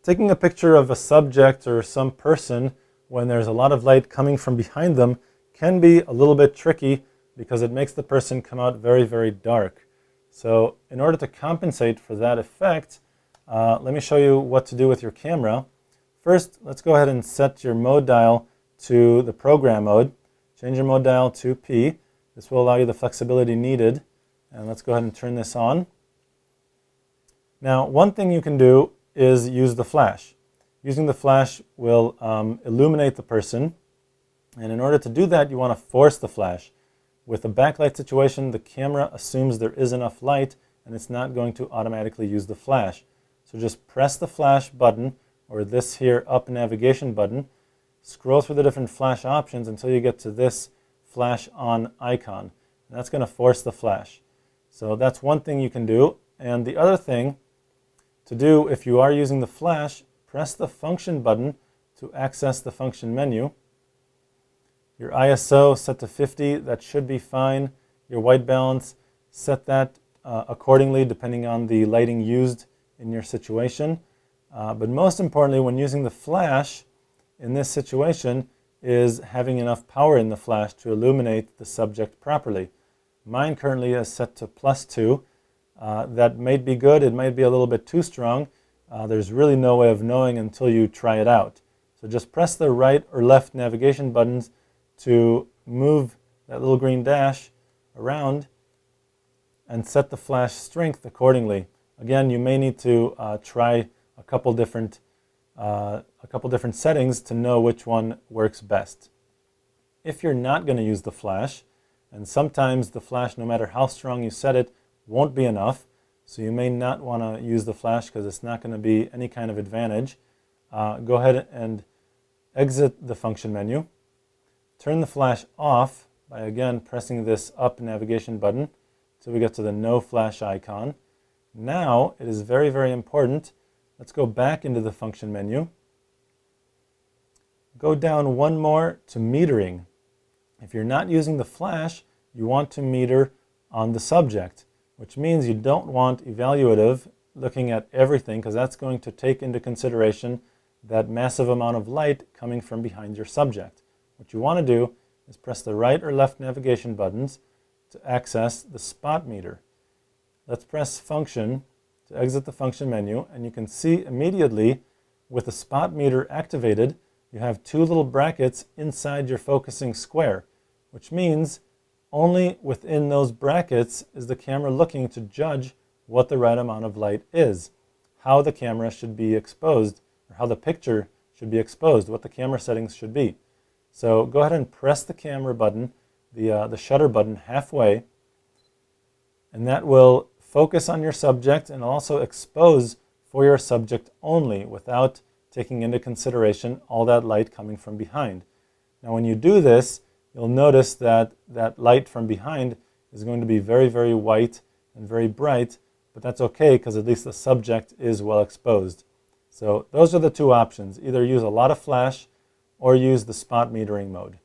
Taking a picture of a subject or some person when there's a lot of light coming from behind them can be a little bit tricky because it makes the person come out very, very dark. So in order to compensate for that effect, let me show you what to do with your camera. First, let's go ahead and set your mode dial to the program mode. Change your mode dial to P. This will allow you the flexibility needed. And let's go ahead and turn this on. Now, one thing you can do is use the flash. Using the flash will illuminate the person. And in order to do that, you want to force the flash. With a backlight situation, the camera assumes there is enough light and it's not going to automatically use the flash. So just press the flash button, or this here up navigation button, scroll through the different flash options until you get to this flash on icon. And that's going to force the flash. So that's one thing you can do. And the other thing to do, if you are using the flash, press the function button to access the function menu. Your ISO set to 50, that should be fine. Your white balance, set that accordingly depending on the lighting used in your situation. But most importantly, when using the flash in this situation, is having enough power in the flash to illuminate the subject properly. Mine currently is set to +2. That might be good, it might be a little bit too strong. There's really no way of knowing until you try it out. So just press the right or left navigation buttons to move that little green dash around and set the flash strength accordingly. Again, you may need to try a couple different settings to know which one works best. If you're not going to use the flash, and sometimes the flash, no matter how strong you set it, won't be enough, so you may not want to use the flash because it's not going to be any kind of advantage, go ahead and exit the function menu. Turn the flash off by again pressing this up navigation button till we get to the no flash icon. Now it is very, very important. Let's go back into the function menu. Go down one more to metering. If you're not using the flash, you want to meter on the subject, which means you don't want evaluative, looking at everything, because that's going to take into consideration that massive amount of light coming from behind your subject. What you want to do is press the right or left navigation buttons to access the spot meter. Let's press function to exit the function menu, and you can see immediately with the spot meter activated, you have two little brackets inside your focusing square, which means only within those brackets is the camera looking to judge what the right amount of light is, how the camera should be exposed, or how the picture should be exposed, what the camera settings should be. So go ahead and press the camera button, the shutter button halfway, and that will focus on your subject and also expose for your subject only without taking into consideration all that light coming from behind. Now when you do this, you'll notice that that light from behind is going to be very, very white and very bright, but that's okay because at least the subject is well exposed. So those are the two options. Either use a lot of flash or use the spot metering mode.